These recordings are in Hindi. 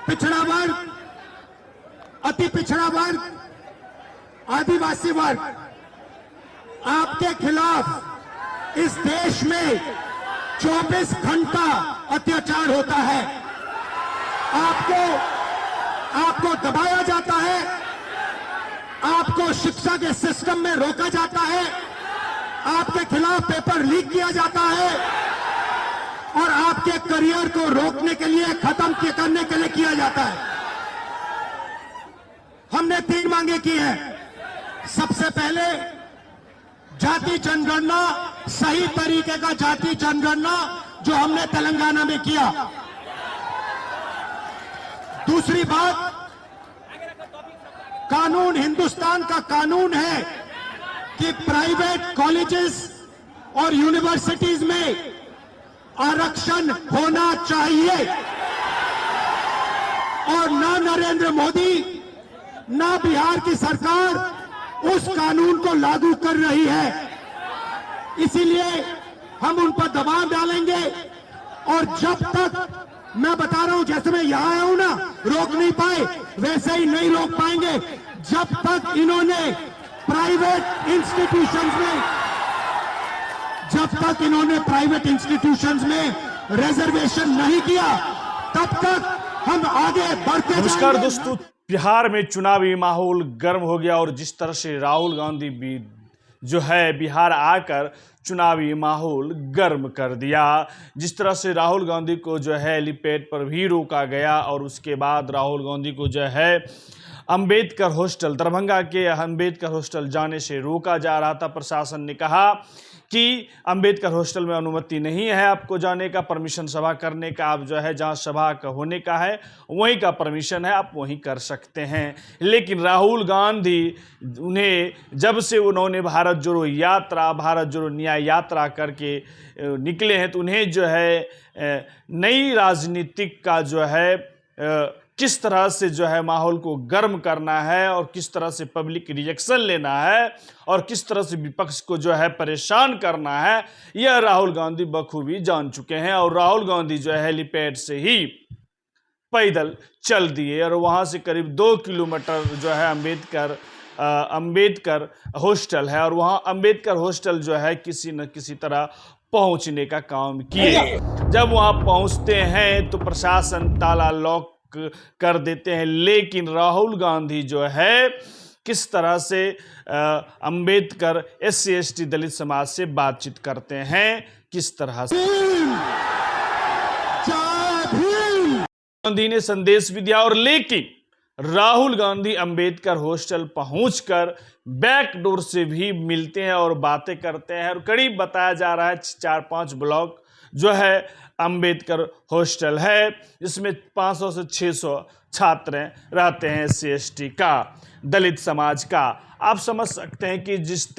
पिछड़ा वर्ग, अति पिछड़ा वर्ग, आदिवासी वर्ग, आपके खिलाफ इस देश में 24 घंटा अत्याचार होता है। आपको दबाया जाता है, आपको शिक्षा के सिस्टम में रोका जाता है, आपके खिलाफ पेपर लीक किया जाता है और आपके करियर को रोकने के लिए, खत्म करने के लिए किया जाता है। हमने 3 मांगे की हैं। सबसे पहले जाति जनगणना, सही तरीके का जाति जनगणना जो हमने तेलंगाना में किया। दूसरी बात, कानून, हिंदुस्तान का कानून है कि प्राइवेट कॉलेजेस और यूनिवर्सिटीज में आरक्षण होना चाहिए और ना नरेंद्र मोदी ना बिहार की सरकार उस कानून को लागू कर रही है। इसीलिए हम उन पर दबाव डालेंगे और जब तक, मैं बता रहा हूं, जैसे मैं यहां आया हूं ना, रोक नहीं पाए वैसे ही नहीं रोक पाएंगे जब तक इन्होंने प्राइवेट इंस्टीट्यूशंस में रिजर्वेशन नहीं किया, तब तक हम आगे बढ़ते जाएंगे। नमस्कार दोस्तों, बिहार में चुनावी माहौल गर्म हो गया और जिस तरह से राहुल गांधी भी जो है बिहार आकर चुनावी माहौल गर्म कर दिया। जिस तरह से राहुल गांधी को जो है हेलीपैड पर भी रोका गया और उसके बाद राहुल गांधी को जो है अंबेडकर हॉस्टल, दरभंगा के अंबेडकर हॉस्टल जाने से रोका जा रहा था। प्रशासन ने कहा कि अंबेडकर हॉस्टल में अनुमति नहीं है आपको जाने का, परमिशन सभा करने का, आप जो है जहां सभा का होने का है वहीं का परमिशन है, आप वहीं कर सकते हैं। लेकिन राहुल गांधी, उन्हें जब से उन्होंने भारत जोड़ो यात्रा, भारत जोड़ो न्याय यात्रा करके निकले हैं, तो उन्हें जो है नई राजनीतिक का जो है किस तरह से जो है माहौल को गर्म करना है और किस तरह से पब्लिक रिएक्शन लेना है और किस तरह से विपक्ष को जो है परेशान करना है, यह राहुल गांधी बखूबी जान चुके हैं। और राहुल गांधी जो है हेलीपैड से ही पैदल चल दिए और वहां से करीब 2 किलोमीटर जो है अंबेडकर हॉस्टल है और वहां अंबेडकर हॉस्टल जो है किसी न किसी तरह पहुंचने का काम किए। जब वहां पहुंचते हैं तो प्रशासन ताला लॉक कर देते हैं, लेकिन राहुल गांधी जो है किस तरह से अंबेडकर SC ST दलित समाज से बातचीत करते हैं, किस तरह से गांधी ने संदेश भी दिया। और लेकिन राहुल गांधी अंबेडकर हॉस्टल पहुंचकर बैक डोर से भी मिलते हैं और बातें करते हैं और करीब बताया जा रहा है 4-5 ब्लॉक जो है अंबेडकर हॉस्टल है, जिसमें 500 से 600 छात्र रहते हैं SC ST का, दलित समाज का। आप समझ सकते हैं कि जिस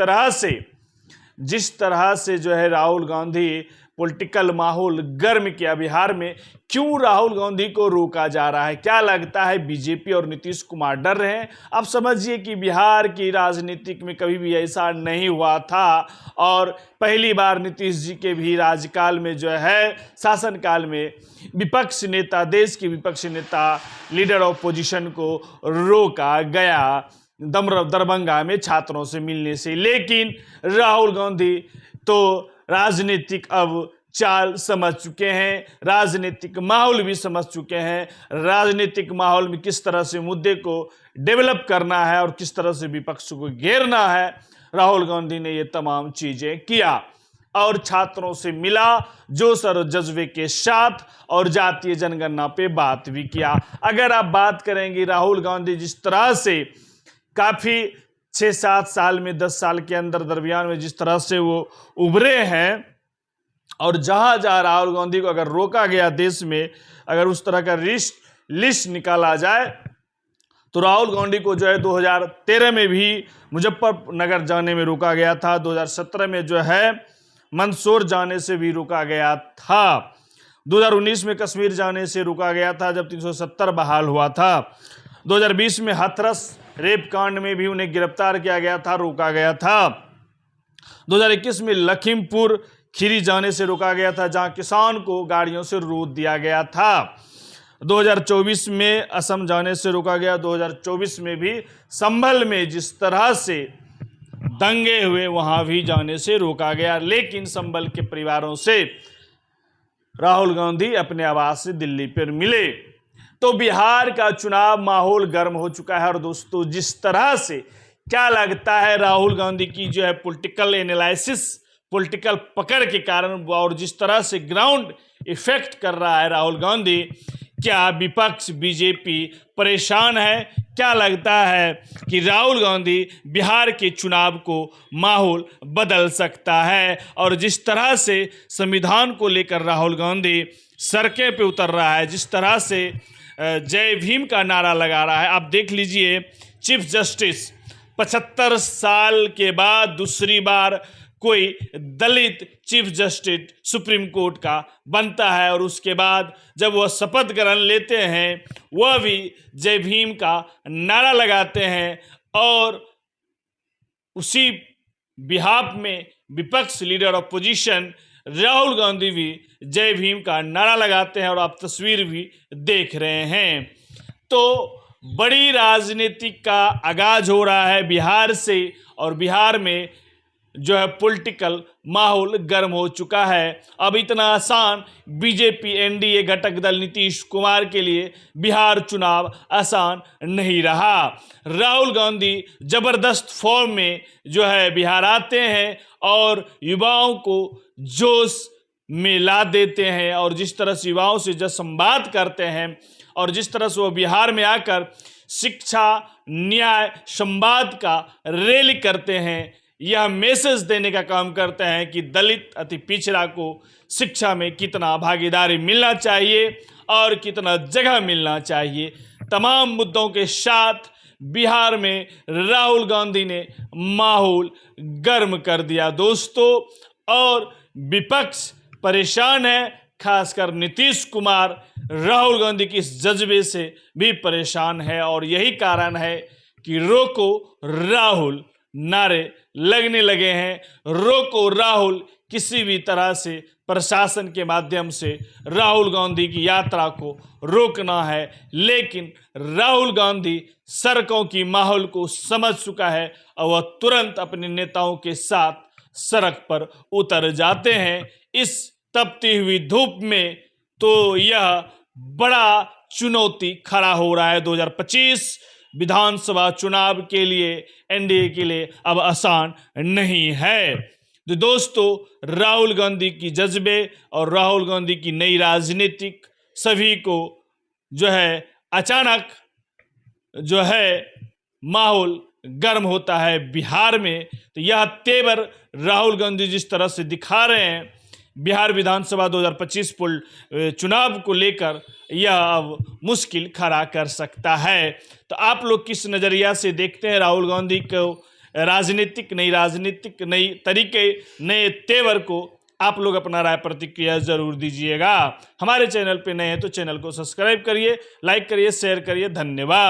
तरह से जो है राहुल गांधी पॉलिटिकल माहौल गर्म किया बिहार में, क्यों राहुल गांधी को रोका जा रहा है? क्या लगता है बीजेपी और नीतीश कुमार डर रहे हैं? आप समझिए कि बिहार की राजनीतिक में कभी भी ऐसा नहीं हुआ था और पहली बार नीतीश जी के भी राज्यकाल में जो है शासनकाल में विपक्ष नेता, देश के विपक्ष नेता, लीडर ऑफ पोजीशन को रोका गया दरभंगा में छात्रों से मिलने से। लेकिन राहुल गांधी तो राजनीतिक अब चाल समझ चुके हैं, राजनीतिक माहौल भी समझ चुके हैं, राजनीतिक माहौल में किस तरह से मुद्दे को डेवलप करना है और किस तरह से विपक्ष को घेरना है। राहुल गांधी ने ये तमाम चीजें किया और छात्रों से मिला जोश और जज्बे के साथ और जातीय जनगणना पे बात भी किया। अगर आप बात करेंगे राहुल गांधी जिस तरह से काफी 6-7 साल में, 10 साल के अंदर दरमियान में जिस तरह से वो उभरे हैं और जहां राहुल गांधी को अगर रोका गया देश में, अगर उस तरह का लिस्ट निकाला जाए तो राहुल गांधी को जो है 2013 में भी मुजफ्फरनगर जाने में रोका गया था, 2017 में जो है मंदसौर जाने से भी रोका गया था, 2019 में कश्मीर जाने से रोका गया था जब 370 बहाल हुआ था, 2020 में हाथरस रेप कांड में भी उन्हें गिरफ्तार किया गया था, रोका गया था, 2021 में लखीमपुर खीरी जाने से रोका गया था जहां किसान को गाड़ियों से रोक दिया गया था, 2024 में असम जाने से रोका गया। 2024 में भी संभल में जिस तरह से दंगे हुए वहां भी जाने से रोका गया, लेकिन संभल के परिवारों से राहुल गांधी अपने आवास से दिल्ली पर मिले। तो बिहार का चुनाव माहौल गर्म हो चुका है। और दोस्तों, जिस तरह से क्या लगता है राहुल गांधी की जो है पॉलिटिकल एनालिसिस, पॉलिटिकल पकड़ के कारण, और जिस तरह से ग्राउंड इफेक्ट कर रहा है राहुल गांधी, क्या विपक्ष बीजेपी परेशान है? क्या लगता है कि राहुल गांधी बिहार के चुनाव को माहौल बदल सकता है? और जिस तरह से संविधान को लेकर राहुल गांधी सड़कें पे उतर रहा है, जिस तरह से जय भीम का नारा लगा रहा है, आप देख लीजिए। चीफ जस्टिस 75 साल के बाद दूसरी बार कोई दलित चीफ जस्टिस सुप्रीम कोर्ट का बनता है, और उसके बाद जब वह शपथ ग्रहण लेते हैं वह भी जय भीम का नारा लगाते हैं, और उसी बिहाफ में विपक्ष लीडर ऑपोजिशन राहुल गांधी भी जय भीम का नारा लगाते हैं, और आप तस्वीर भी देख रहे हैं। तो बड़ी राजनीतिक का आगाज हो रहा है बिहार से, और बिहार में जो है पॉलिटिकल माहौल गर्म हो चुका है। अब इतना आसान बीजेपी एनडीए घटक दल नीतीश कुमार के लिए बिहार चुनाव आसान नहीं रहा। राहुल गांधी जबरदस्त फॉर्म में जो है बिहार आते हैं और युवाओं को जोश में ला देते हैं, और जिस तरह से युवाओं से जब संवाद करते हैं, और जिस तरह से वो बिहार में आकर शिक्षा, न्याय, संवाद का रैली करते हैं, यह मैसेज देने का काम करते हैं कि दलित अति पिछड़ा को शिक्षा में कितना भागीदारी मिलना चाहिए और कितना जगह मिलना चाहिए। तमाम मुद्दों के साथ बिहार में राहुल गांधी ने माहौल गर्म कर दिया दोस्तों, और विपक्ष परेशान है, खासकर नीतीश कुमार राहुल गांधी की इस जज्बे से भी परेशान है। और यही कारण है कि रोको राहुल नारे लगने लगे हैं। रोको राहुल किसी भी तरह से प्रशासन के माध्यम से राहुल गांधी की यात्रा को रोकना है, लेकिन राहुल गांधी सड़कों की माहौल को समझ चुका है और वह तुरंत अपने नेताओं के साथ सड़क पर उतर जाते हैं इस तपती हुई धूप में। तो यह बड़ा चुनौती खड़ा हो रहा है 2025 विधानसभा चुनाव के लिए, एनडीए के लिए अब आसान नहीं है। तो दोस्तों, राहुल गांधी की जज्बे और राहुल गांधी की नई राजनीतिक सभी को जो है अचानक जो है माहौल गर्म होता है बिहार में। तो यह तेवर राहुल गांधी जिस तरह से दिखा रहे हैं बिहार विधानसभा 2025 चुनाव को लेकर, यह अब मुश्किल खड़ा कर सकता है। तो आप लोग किस नज़रिया से देखते हैं राहुल गांधी को, राजनीतिक नई तरीके, नए तेवर को? आप लोग अपना राय प्रतिक्रिया जरूर दीजिएगा। हमारे चैनल पे नए हैं तो चैनल को सब्सक्राइब करिए, लाइक करिए, शेयर करिए। धन्यवाद।